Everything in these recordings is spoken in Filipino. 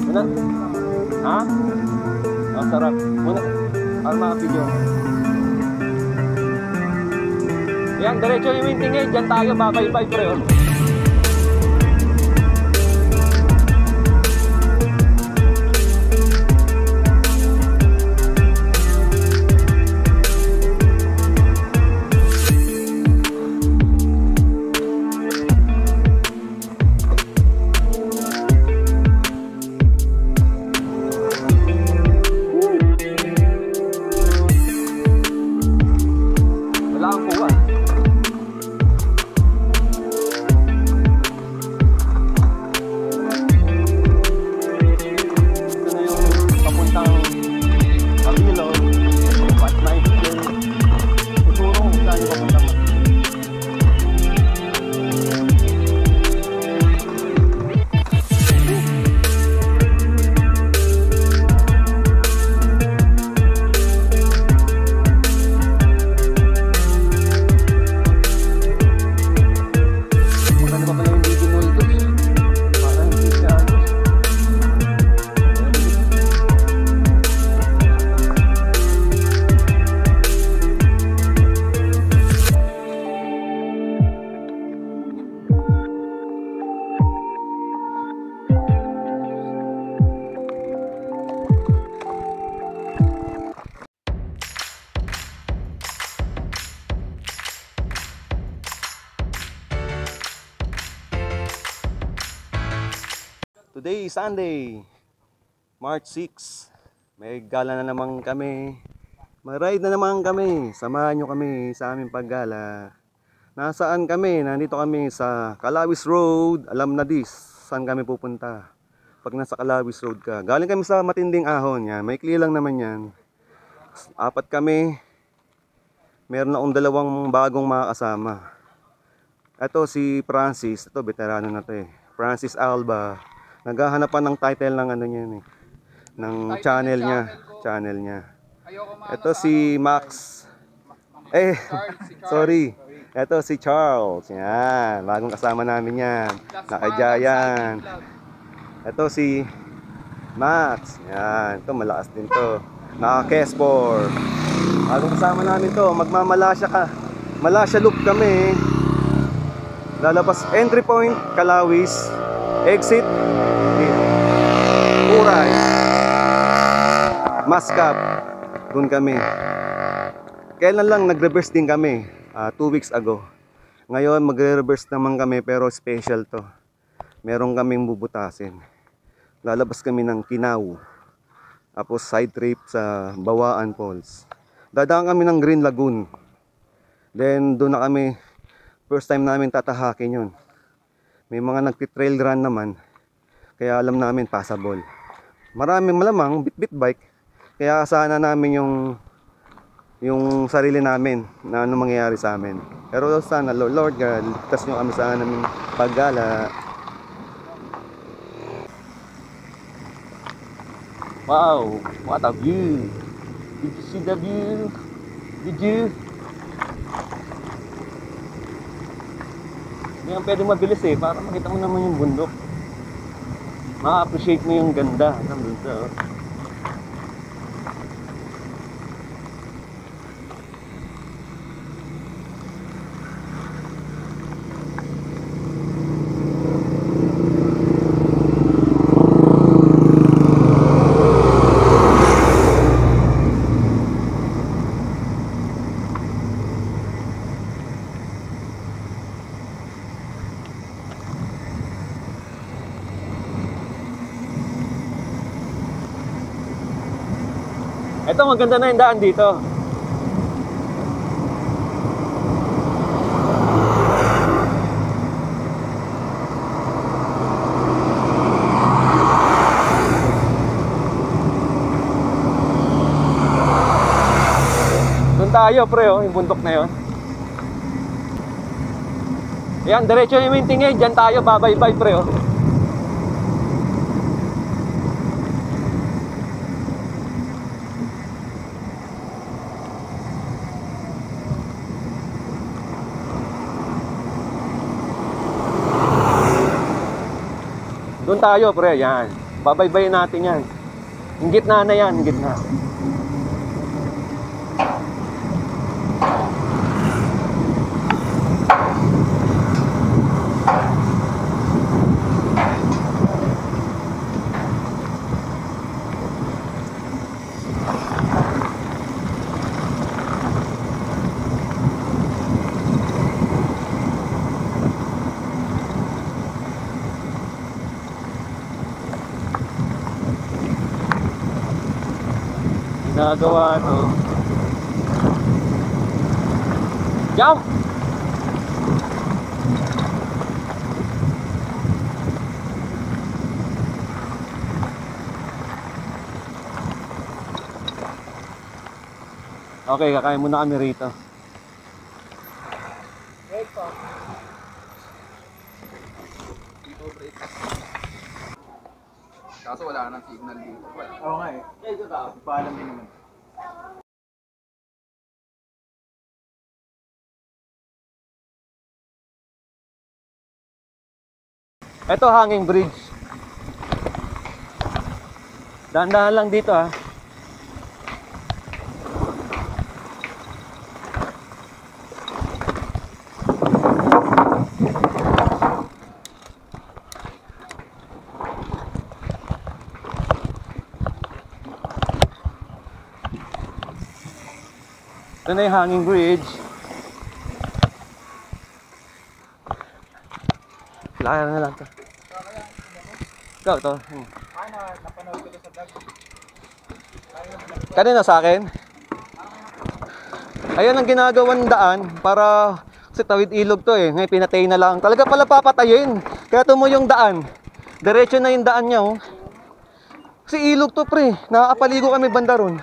Muna. Ha? Ang sarap. Muna. Para makapidyo. Yan, diretso yung minting eh. Diyan tayo, babay-bye pre. Oh. Today is Sunday, March 6. May gala na naman kami. May ride na naman kami. Samahan nyo kami sa aming paggala. Nasaan kami? Nandito kami sa Kalawis Road. Alam na dis, saan kami pupunta pag nasa Kalawis Road ka. Galing kami sa Matinding Ahon. Yan. May kli lang naman yan. 4 kami. Meron akong 2 bagong mga kasama. Ito si Francis. Ito, veterano na to eh. Francis Alba. Naghahanap pa ng title ng ano niya eh, ng channel niya. Ito si Max. Sorry. Ito si Charles. Yan, bagong kasama namin yan. Nakajayan. Ito si Max. Yan, ito malakas din to. Naka-Kespor. Bagong kasama namin to. Magmamalasya ka. Malasya loop kami. Lalabas entry point Kalawis. Exit Uray Mascap. Doon kami. Kailan lang nag-reverse din kami 2 weeks ago. Ngayon magre-reverse naman kami pero special to. Meron kaming bubutasin. Lalabas kami ng Kinaw. Tapos side trip sa Bawaan Falls. Dadaan kami ng Green Lagoon. Then doon na kami. First time namin tatahakin yun. May mga nagti-trail run naman. Kaya alam namin passable. Marami malamang bit-bit bike. Kaya sana namin yung sarili namin na ano mangyayari sa amin. Pero sana Lord God, ligtas nyo kami sa namin paggala. Wow, what a view. Did you see the view? Did you? Hindi yan pwede mabilis eh, para makita mo naman yung bundok. Ma-appreciate mo yung ganda ng bundok. Ito, maganda na yung daan dito. Doon tayo, pre, oh, yung bundok na yun. Yan, diretso yung minting eh. Diyan tayo, babay-bye, pre, oh. Doon tayo, pre, yan. Babaybayin natin yan. Yung gitna na yan, gitna. Ginagawa to. Jump! Okay, kakain muna kami rito. Wait po. Kaso wala nang signal dito. Oo nga eh. Paalam din naman. Ito, hanging bridge. Dahan-dahan lang dito, ha. Ito na yung hanging bridge. Layar na lang to. Ikaw to. Napanood ko to sa vlog. Kanina sa akin. Ayan ang ginagawang daan para kasi tawid ilog to eh. Ngayon pinatay na lang. Talaga pala papatayin. Kaya tumo yung daan. Diretso na yung daan niya oh. Kasi ilog to pre. Nakakapaligo kami banda ron.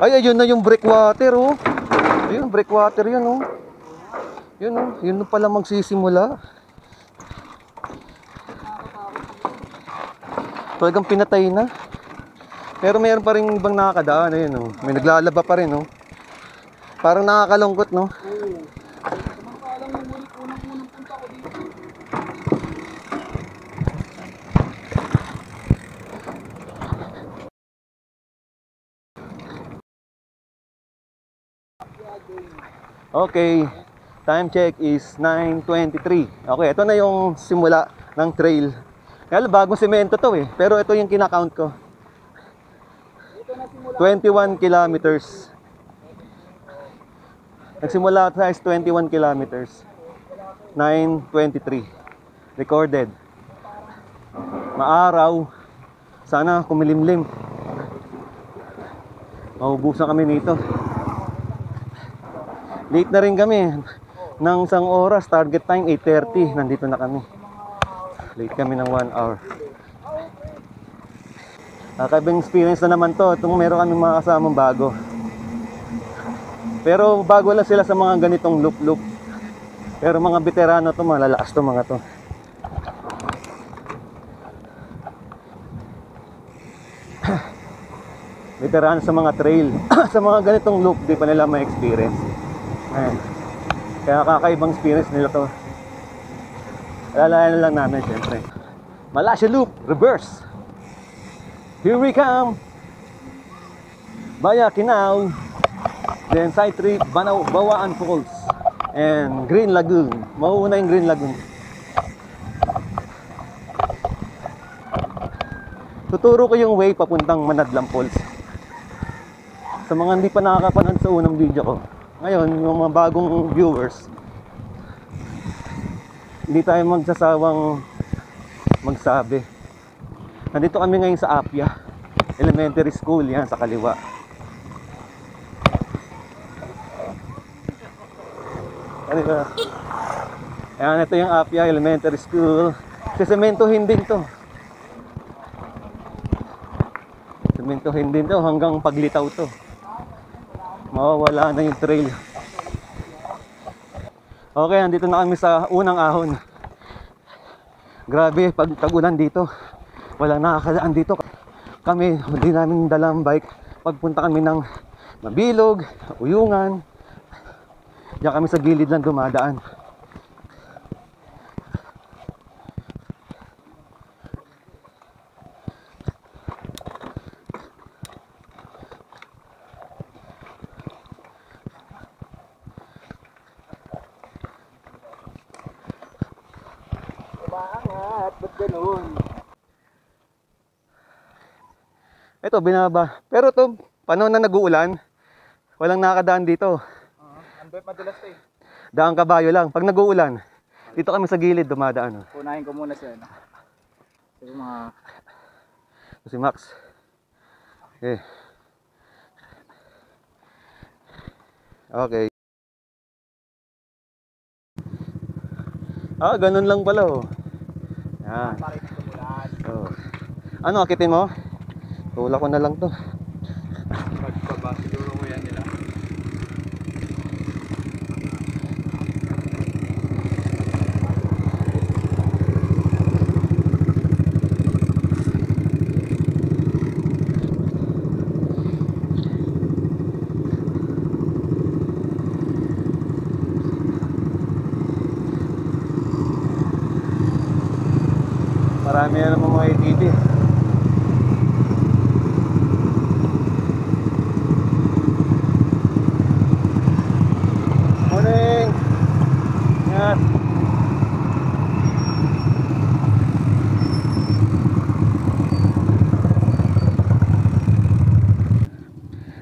Ay, ayun na yung breakwater oh. Ayun, breakwater yun oh. Yun oh, yun na pala magsisimula. Talagang pinatay na. Pero mayroon pa rin ibang nakakadaan. Ayun oh. May naglalaba pa rin oh. Parang nakakalungkot no. Okay, time check is 9:23. Okay, ito na yung simula ng trail. Kaya bagong semento to eh, pero ito yung kinakount ko. 21 kilometers. Nagsimula sa 21 kilometers. 9:23. Recorded. Maaraw. Sana kumilimlim. Maubusan kami nito. Late na rin kami. Nang isang oras, target time 8:30. Nandito na kami. Late kami ng 1 hour. Kakaibang experience na naman to. Itong meron kami mga kasamang bago. Pero bago lang sila sa mga ganitong loop-loop. Pero mga veterano to, malalakas to mga to. Veterano sa mga trail. Sa mga ganitong loop, di pa nila may experience. Ayan. Kaya kakaibang experience nila to. Alalayan na lang namin syempre. Malaysia Loop, reverse. Here we come. Via Kinao. Then side trip, Bawaan Falls. And Green Lagoon. Mauuna yung Green Lagoon. Tuturo ko yung way papuntang Manadlam Falls. Sa mga hindi pa nakakapanood sa unang video ko. Ngayon, yung mga bagong viewers, hindi tayo magsasawang magsabi. Nandito kami ngayon sa Apia Elementary School, yan sa kaliwa. Ayan, ito yung Apia Elementary School. Sesementohin din to. Sementohin din to hanggang paglitaw to. Mawawala na yung trail. Okay, andito na kami sa unang ahon. Grabe, pag tag-ulan dito, walang nakakadaan dito. Kami, hindi namin dalang bike. Pagpunta kami ng Mabilog, Uyungan, diyan kami sa gilid lang dumadaan. Umaangat, ba't ganun? Ito, binaba. Pero to, panahon na nag-uulan, walang nakakadaan dito. Andun madalas to eh. Daang kabayo lang. Pag nag-uulan, dito kami sa gilid dumadaan. Oh. Unahin ko muna siya. Kasi mga... Si Max. Okay. Okay. Ganun lang pala oh. Yan. Parin ito mulan. Oh. Ano, akitin mo? Tula ko na lang to. Magbaba siguro ko yan nila. Marami na naman mga ATV. Morning! Ingat!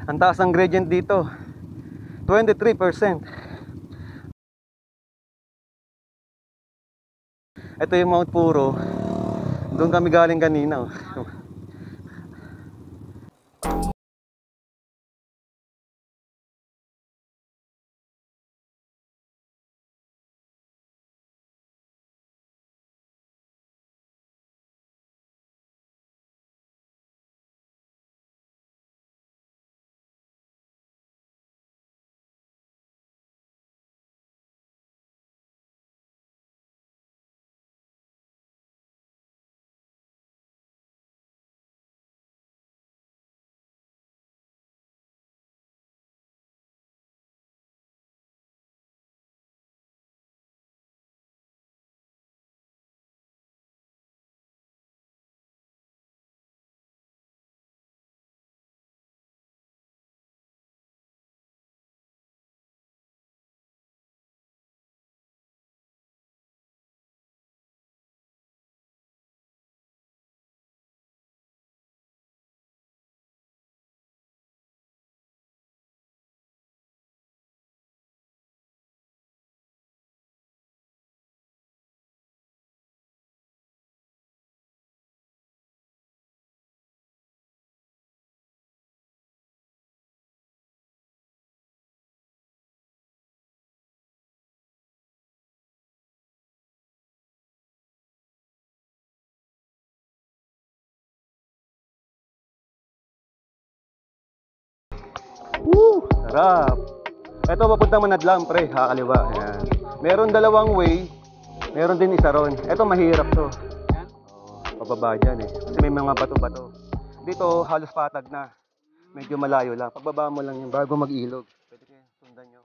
Ang taas ng gradient dito, 23%. Ito yung Mount Puro. Doon kami galing kanina. Oh. Sarap. Ito papuntang Manadlam, pre, kakaliwa. Ayan. Meron dalawang way, meron din isa ron. Ito mahirap to. Pababa dyan eh. Kasi may mga bato-bato. Dito halos patag na. Medyo malayo lang. Pagbaba mo lang yung bago mag-ilog. Pwede kayo sundan nyo.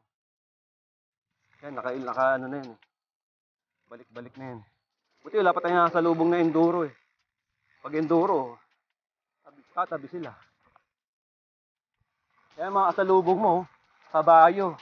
Yan, naka ano na yan eh. Balik-balik na yan. Buti wala pa tayo nakasalubong na enduro eh. Pag enduro, tatabi sila. Yan mga kasalubong mo, kabayo.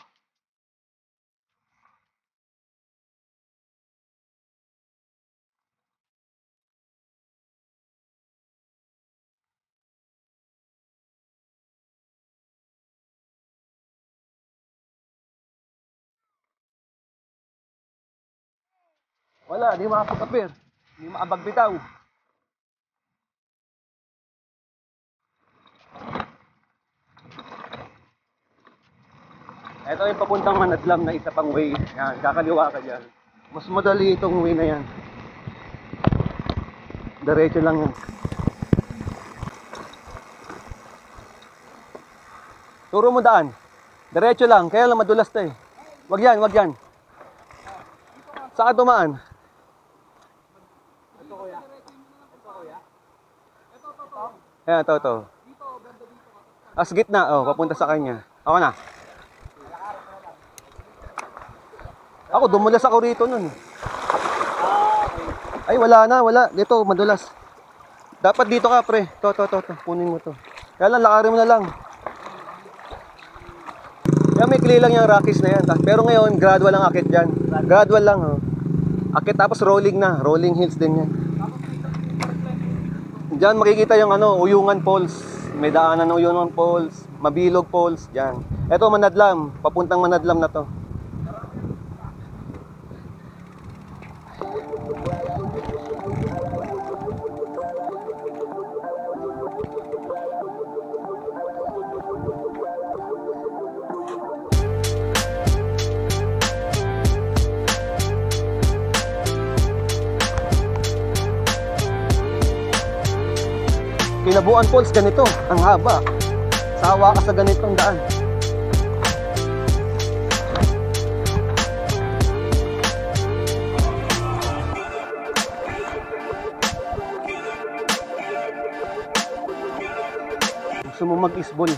Wala, di makapagkapir. Di makabagbitaw. Ito yung papuntang Manadlam na isa pang way. Yan, kakaliwa ka dyan. Mas madali itong way na yan. Diretso lang yan. Turo mo daan. Diretso lang, kaya lang madulas to eh. Wag yan, wag yan. Saan ka dumaan? Ito kuya. Ito kuya. Ayan, ito. As gitna, oh, papunta sa kanya. Ako na. Ako, dumulas ako rito nun. Ay, wala na, wala. Dito, madulas. Dapat dito ka, pre. To. Punin mo to. Kaya lang, lakarin mo na lang. Kaya may kli lang yung Rockies na yan. Pero ngayon, gradual lang akit dyan. Gradual lang, oh. Akit tapos rolling na. Rolling hills din yan. Diyan makikita yung ano, Uyungan Falls. May daanan ng Uyungan Falls, Mabilog Falls, diyan. Ito Manadlam, papuntang Manadlam na to. Kinabuan Falls, ganito, ang haba. Sawa ka sa ganitong daan. Gusto mo mag-isbol,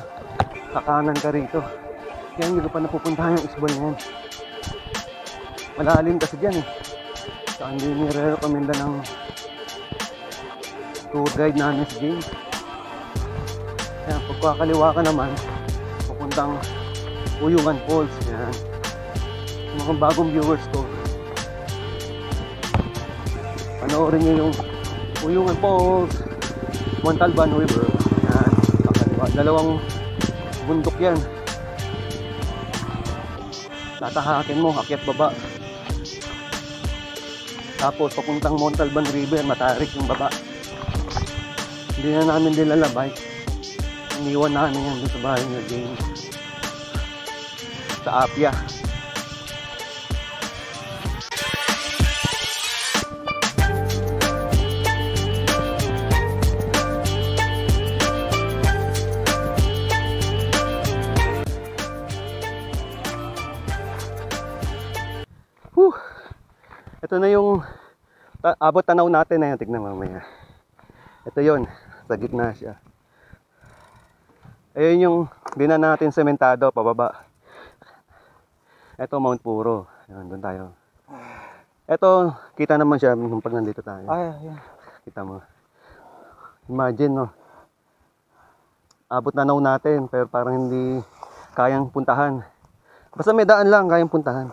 kakanan ka rito. Yan, hindi ko pa napupuntahan yung isbol na yan. Malalim kasi dyan eh. Saka hindi nire-recommenda ng tour guide namin si James. Yan, pagkakaliwa ka naman, papuntang Uyungan Falls. Yan. Mga bagong viewers ko, panoorin nyo yung Uyungan Falls, Montalban River. Yan, pakaliwa. Dalawang bundok yan. Tatahakin mo, akyat baba. Tapos papuntang Montalban River, matarik yung baba. Hindi na namin dilalabay. Iniwan namin yan dito sa bahay niya, James. Sa Apia. Ito na yung abot tanaw natin na yan. Tignan mamaya. Ito yun. Sa gitna siya. Ayun yung dinan natin sementado pababa. Ito Mount Puro. Ayun, doon tayo. Ito, kita naman siya nung pag nandito tayo. Ay, ayan. Kita mo. Imagine, no. Abot tanaw natin pero parang hindi kayang puntahan. Basta may daan lang kayang puntahan.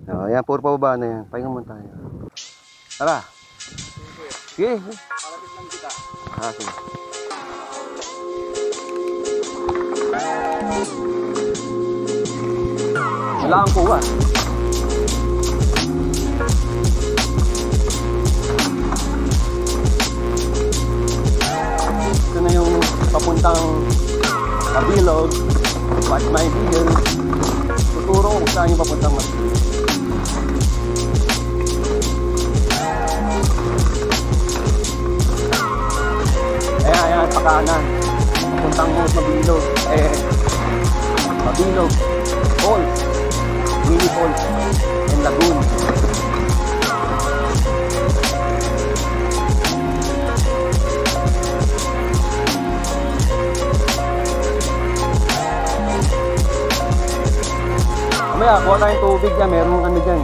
Oh, yan, puro pababa na yan. Pahinga muna tayo. Tara. Sige. Parapit lang kita. Sige. Wala ang kuha. Ito na yung papuntang Mabilog. Watch my video. Tuturo kung saan yung papuntang Mabilog. Ayan, pakanan. Papuntang Mabilog. Mabilog Falls, Mini Falls, and Lagoon. Mamaya, kuha tayong tubig dyan. Merong ano dyan,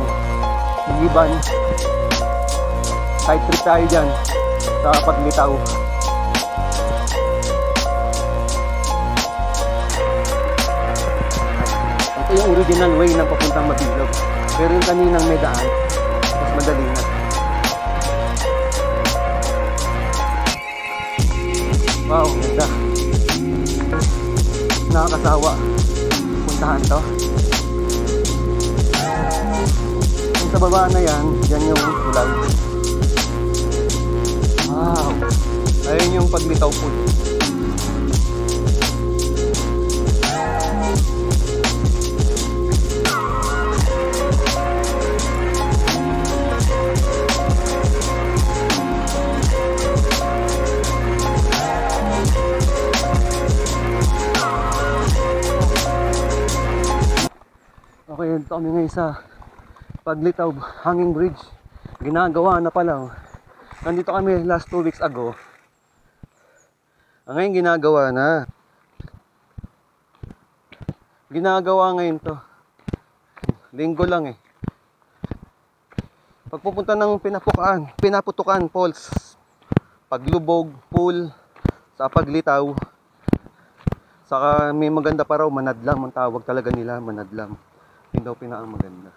Iban. Side trip tayo dyan sa Paglitaw. Ito yung original way ng papuntang Mabilog. Pero yung kaninang may daan, mas madali na. Wow, ganda. Nakakasawa. Puntahan to. Yung sa baba na yan, yan yung tulay. Wow. Ayun yung Paglitaw Pool. Okay, ito kami ngayon sa Paglitaw Hanging Bridge. Ginagawa na pala. Nandito kami last 2 weeks ago. Ngayon ginagawa na. Ginagawa ngayon to. Linggo lang eh. Pagpupunta ng Pinaputukan Falls, Paglubog, Pool, sa Paglitaw, saka may maganda pa raw, Manadlam ang tawag talaga nila, Manadlam. Yun daw pinakamaganda.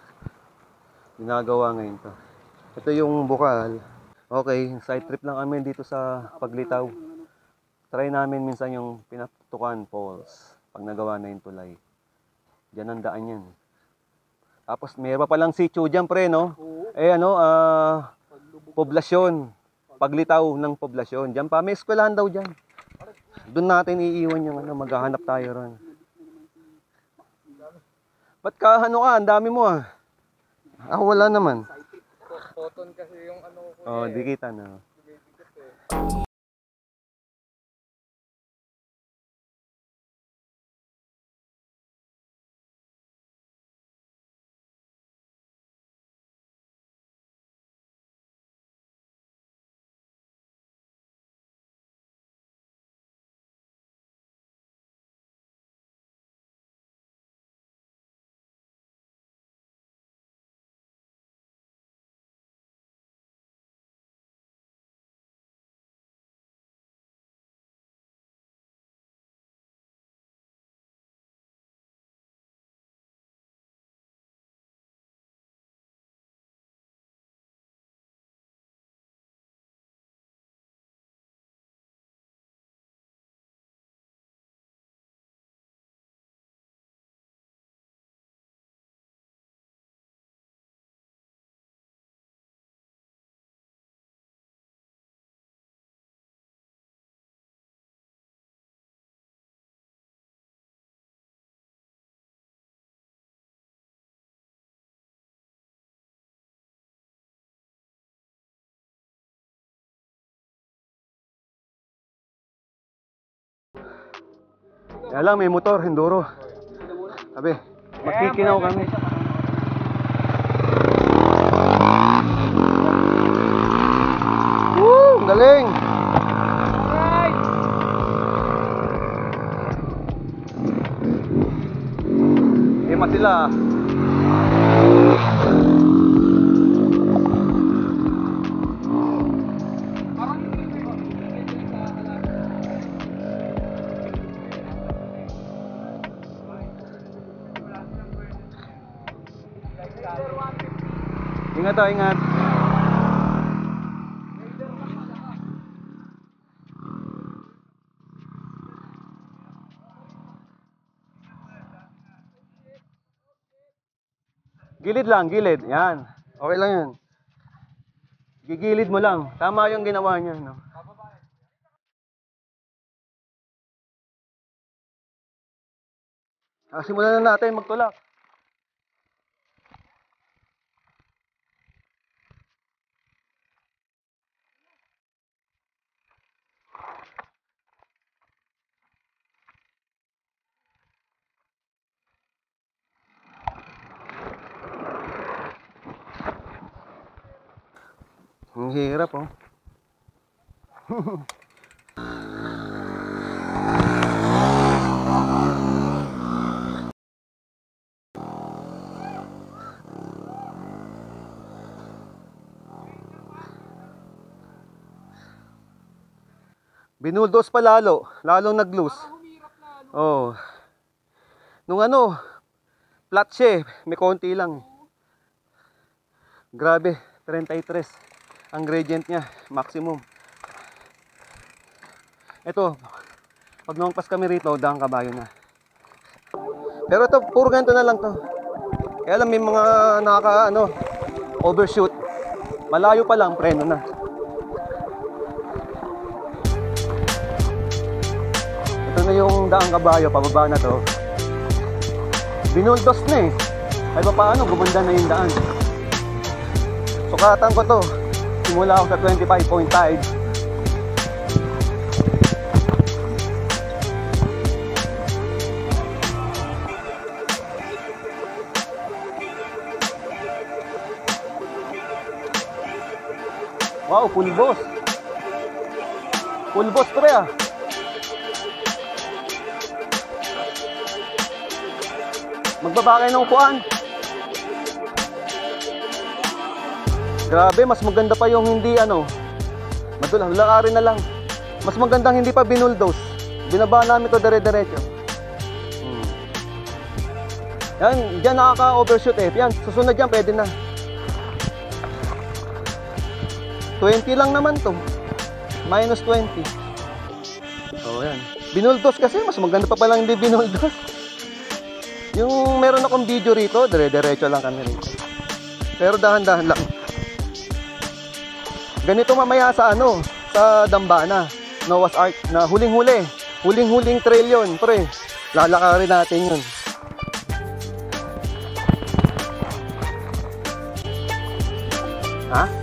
Ginagawa ngayon to. Ito yung bukal. Okay, side trip lang kami dito sa Paglitaw. Try namin minsan yung Pinaputukan Falls pag nagawa na yung tulay. Diyan ang daan yan. Tapos mayroon pa palang sitio dyan, pre, no? Poblasyon. Paglitaw ng poblasyon. Diyan pa, may eskwelahan daw dyan. Doon natin iiwan yung maghahanap tayo ron. Ba't ka, ang dami mo ah. Ako wala naman. Cotton kasi yung ano ko. Oh, di kita na. Kaya lang, may motor, enduro. Sabi, magkikinaw kami. Woo! Ang galing! Hima sila. Ingat o, ingat. Gilid lang, gilid. Yan. Okay lang yan. Gigilid mo lang. Tama yung ginawa niya, no? Simulan na natin magtulak. Ang hirap, oh. Binuldos pa lalong nag-loose. Oh. Nung flat siya, may konti lang. Grabe, 33 ang gradient niya, maximum. Ito, pag lumagpas kami rito, daang kabayo na. Pero ito, puro ganito na lang to. Kaya lang may mga overshoot. Malayo pa lang, preno na. Ito na yung daang kabayo, pababa na to. Binuldos na eh. Ay paano, gumanda na yung daan. Sukatan ko to. Simula ako sa 25.5. Wow, full boss. Full boss pre ah. Magbaba kayo ng upuan. Grabe, mas maganda pa yung hindi ano. Lakarin na lang. Mas magandang hindi pa binuldos. Binaba namin to dire-diretso. Yan, dyan nakaka-overshoot eh. Yan, susunod yan, pwede na. 20 lang naman to. Minus 20. Oh, yan. Binuldos kasi, mas maganda pa palang hindi binuldos. Yung meron akong video rito, dire-diretso lang kami rito. Pero dahan-dahan lang. Ganito mamaya sa ano, sa Dambana, Noah's Ark, na huling-huli. Huling-huling trail yun, pre. Lalakarin natin yun. Ha?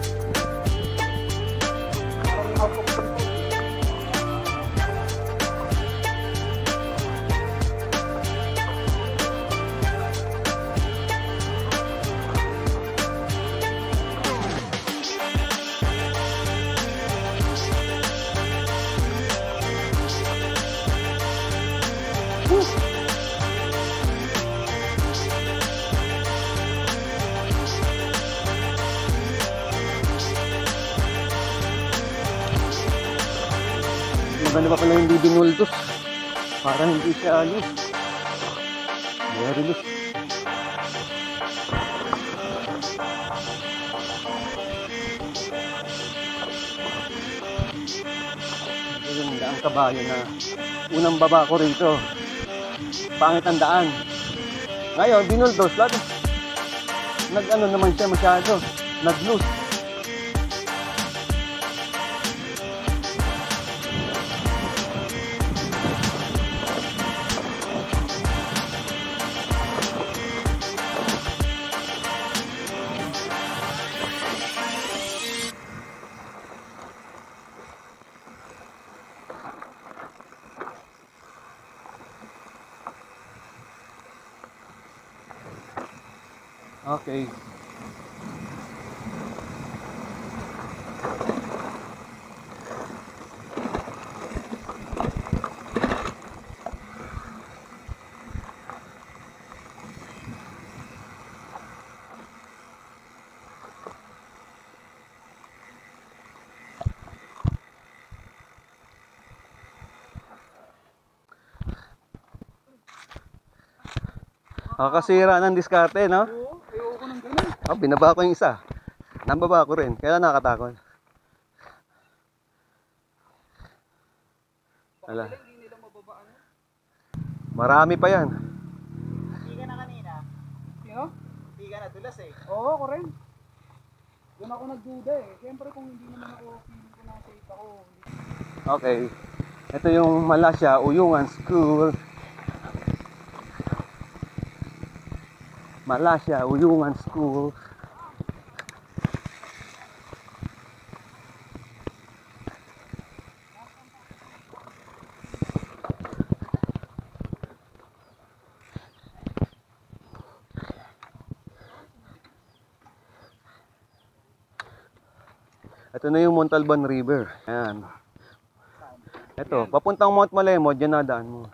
Maganda pa pala hindi binuldos. Parang hindi siya alis. Very loose. Ito yung daang kabayo na unang baba ko rito. Pangit ang daan. Ngayon, binuldos lahat. Nag-ano naman siya masyado. Nag-loose. Okay. Kakasira ng diskarte, no? Oo, ayoko ng ganun. Oh, binaba ko yung isa. Nababa ko rin. Kaya nakatakot. Ala. Hindi nila mababaan. Marami pa yan. Hindi ka na kanina. Sino? Hindi ka nadulas eh. Oo, ako rin. Doon ako nagduda eh. Siyempre kung hindi naman ako feeling ko na safe ako. Okay. Ito yung Malasya Uyungan School. Malasya Uyungan School. Ito na yung Montalban River. Ayan. Ito, papuntang Mount Malemod, dyan na daan mo.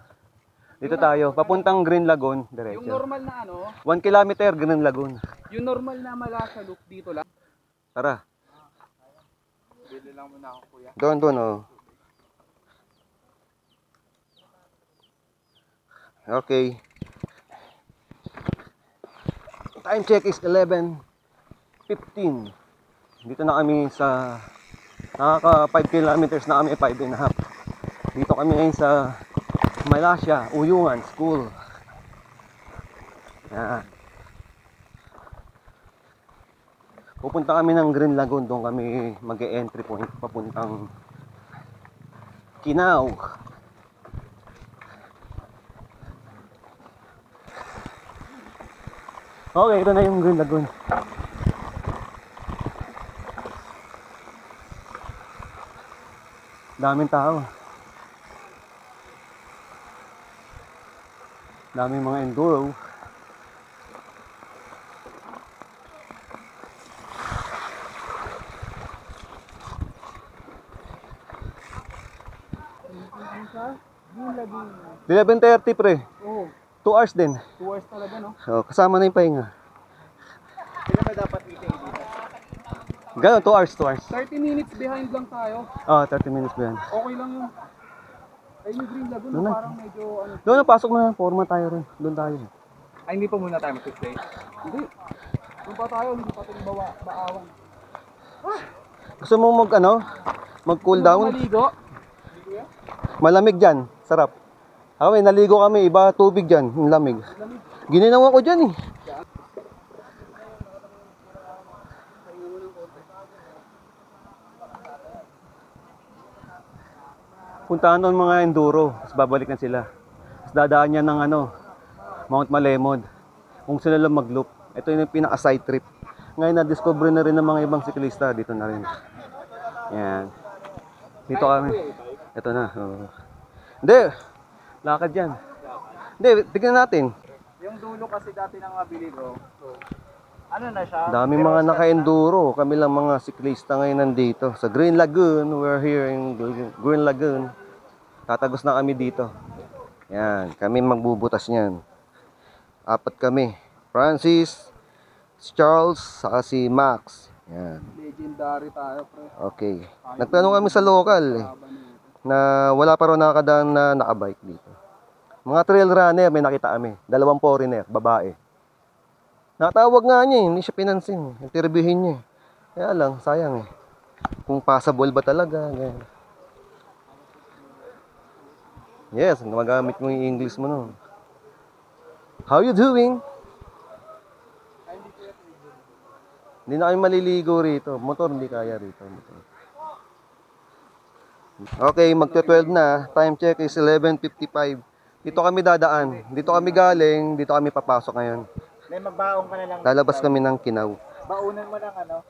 Dito tayo, papuntang Green Lagoon, Yung diretso. normal na ano, 1 kilometer, Green Lagoon. yung normal na Malasya loop dito lang. Tara. Bili lang muna ako kuya. Doon, oh. Okay. Time check is 11:15. Dito na kami sa nakaka 5 kilometers na kami, 5.5. Dito kami ngayon sa Malasya Uyungan School. Yan. Pupunta kami ng Green Lagoon, doon kami mag-e-entry point papuntang Kinao. Okay, ito na yung Green Lagoon. Daming tao. Daming mga enduro. Yung laging, 11:30 pre. oh, 2 hours din. 2 hours talaga no? So, kasama na yung pahinga. Kailan ba dapat meeting dito? Gano'n, 2 hours, 2 hours. 30 minutes behind lang tayo. 30 minutes ba yan? Okay lang yun. Ayun yung Green Lagoon, Doon na. parang medyo ano. Doon na, pasok na. Forma tayo rin. Doon tayo. Ay, hindi pa muna tayo mag-stay. Hindi. Doon pa tayo, hindi pa tayo baawan. Gusto mo mag-cool down? Maligo? Malamig dyan. Sarap. Kami, naligo kami. Iba tubig dyan. Yung lamig. Gininawa ko dyan eh. Puntahan doon mga enduro. Tapos babalik na sila. Tapos dadaan niya ng Mount Malemod. Kung sila lang mag-loop. Ito yung pinaka-side trip. Ngayon na-discover na rin ng mga ibang siklista. Dito na rin. Yan. Dito kami. Ito na. Hindi. Lakad yan. Hindi, tignan natin. Yung dulo kasi dati nang mabili ko. So, ano na siya? Daming mga naka-enduro. Kami lang mga siklista ngayon nandito. Sa Green Lagoon. We're here in Green Lagoon. Tatagos na kami dito. Yan. Kami magbubutas niyan. 4 kami. Francis, Charles, saka si Max. Yan. Legendary tayo, pre. Okay. Nagtanong kami sa local na wala pa raw nakakadaan na nakabike dito. Mga trail runner, may nakita kami. 2 foreigner, babae. Natawag nga niya, hindi siya pinansin. Interviewin niya. Kaya lang, sayang eh. Kung possible ba talaga. Ganyan. Yes, magamit mo yung English mo no. How you doing? Hindi na kayo maliligo rito. Motor hindi kaya rito. Motor. Okay, magte-12 na. Time check is 11:55. Dito kami dadaan. Dito kami galing. Dito kami papasok ngayon. May magbaong ka na lang. Lalabas kami ng Kinaw. Baunan mo ng ano?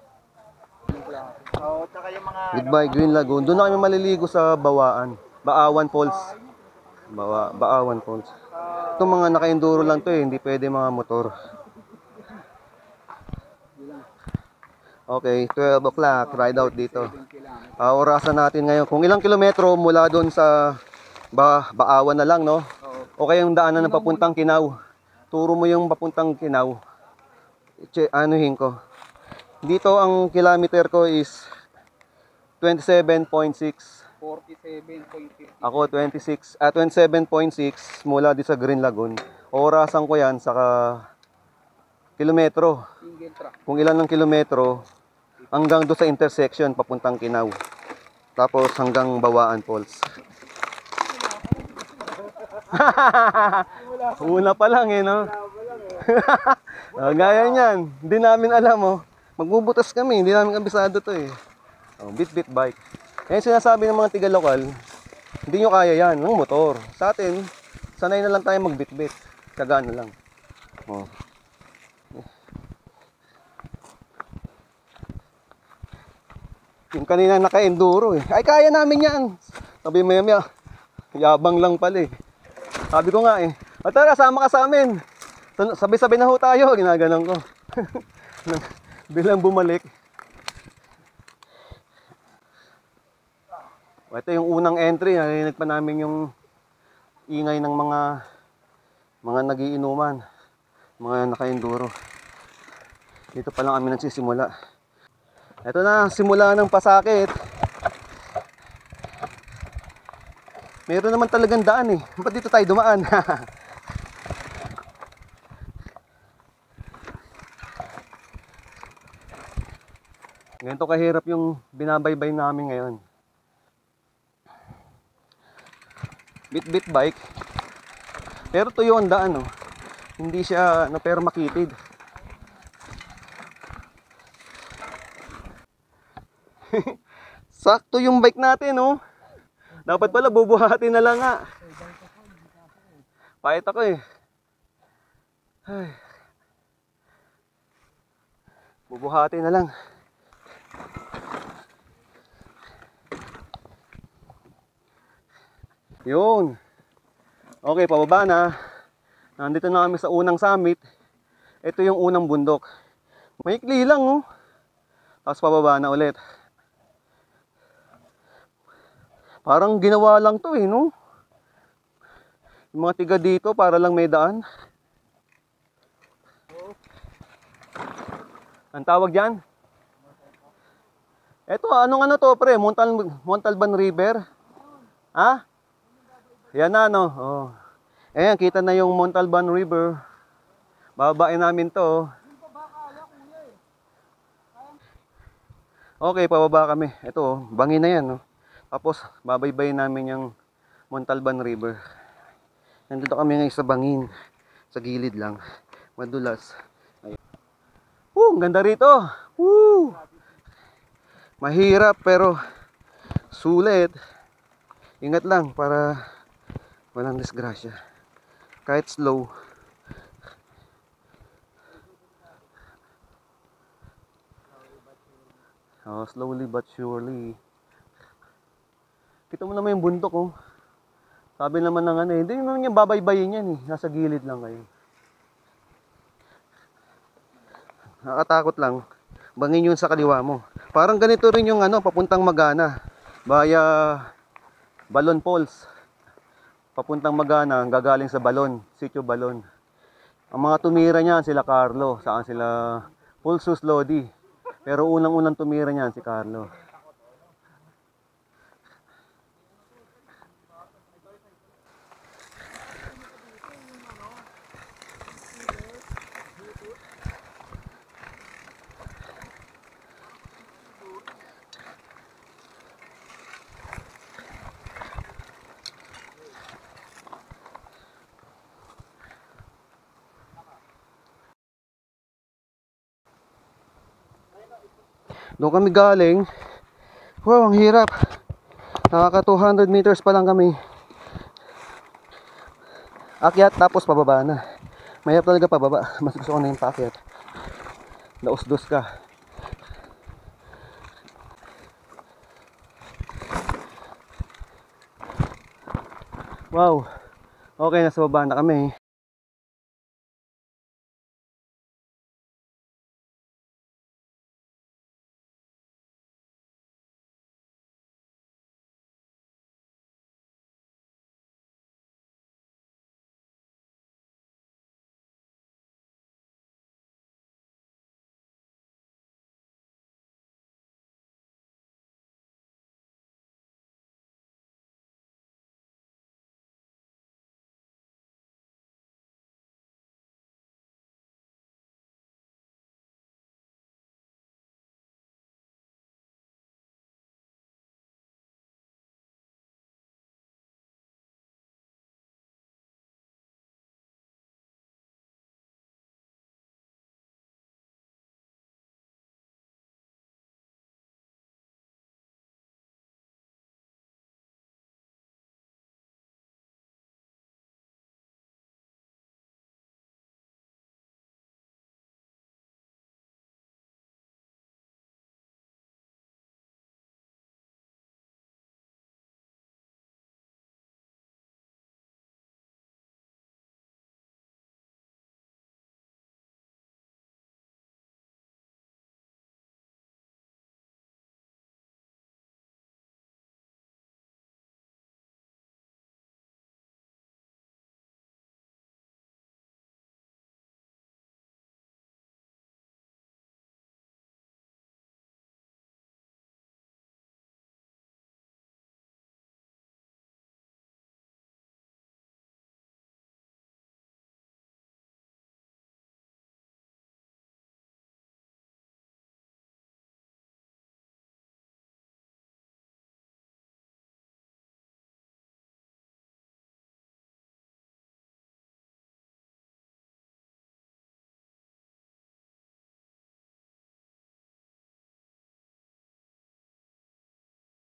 Oo, tsaka yung mga... Goodbye, Green Lagoon. Doon na kami maliligo sa Bawaan. Baawan Falls. Baawan Falls. Itong mga naka-enduro lang to eh. Hindi pwede mga motor. Okay, 12 o'clock. Ride out dito. Orasan natin ngayon. Kung ilang kilometro mula doon sa Baawan na lang, no? O kaya yung daanan na papuntang Kinaw. Turo mo yung papuntang Kinaw. Anuhin ko. Dito ang kilometer ko is 27.6. 47.50. Ako 27.6 mula dito sa Green Lagoon. Orasan ko yan sa kilometro. Single track. Kung ilan ng kilometro hanggang doon sa intersection papuntang Kinaw. Tapos hanggang Bawaan Falls. Una pa lang eh, no? Gaya niyan. Hindi namin alam, oh. Magbubutas kami. Hindi namin kabisado to eh. Bit-bit bike. Yan sinasabi ng mga tiga-lokal, hindi nyo kaya yan, ng motor. Sa atin, sanay na lang tayo mag-bit-bit. Kagaan na lang. Oh. Yung kanina naka-enduro eh. Ay, kaya namin yan. Sabi maya, yabang lang pala eh. Sabi ko nga eh, tara, sama ka sa amin. Sabi-sabi na ho tayo, ginaganon ko. Bilang bumalik. Ito yung unang entry, narinig pa namin yung ingay ng mga nagiinuman, mga naka-enduro. Dito pa lang kami nagsisimula. Ito na, simula ng pasakit. Meron naman talagang daan eh. Ba't dito tayo dumaan? Ganito kahirap yung binabaybay namin ngayon. Bit-bit bike. Pero tuyo ang daan, oh. Hindi siya pero makitid. Sakto yung bike natin, oh. Dapat pala bubuhatin na lang nga. Pahit ako eh. Ay. Bubuhatin na lang. Yun. Okay, pababa na. Nandito na kami sa unang summit. Ito yung unang bundok. Maikli lang, oh. Tapos pababa na ulit. Parang ginawa lang to eh, no? Yung mga tiga dito para lang may daan. Ang tawag dyan? Eto, anong ano to, pre? Montalban River? Ha? Yan na, no? Oh. Ayan, kita na yung Montalban River. Bababain namin to. Okay, pababa kami. Ito, oh, bangin na yan, no? Tapos, babaybayin namin yung Montalban River. Nandito kami ngayon sa bangin. Sa gilid lang. Madulas. Ayan. Ang ganda rito. Woo! Mahirap pero sulit. Ingat lang para walang disgrasya. Kahit slow. Oh, slowly but surely. Kita mo naman yung bundok, oh. Sabi naman ng ano, hindi naman yung babaybayin yan, eh. Nasa gilid lang kayo. Nakakatakot lang. Bangin yun sa kaliwa mo. Parang ganito rin yung ano, papuntang Magana. Via Balon Falls. Papuntang Magana, gagaling sa Balon, Sitio Balon. Ang mga tumira niyan, sila Carlo. Saan sila? Pulsus Lodi. Pero unang-unang tumira niyan, si Carlo. Doon kami galing. Wow, ang hirap. Nakaka 200 meters pa lang kami. Akyat tapos pababa na. Mahirap talaga pababa. Mas gusto ko na yung paakyat. Daos-dos ka. Wow. Okay, nasa baba na kami.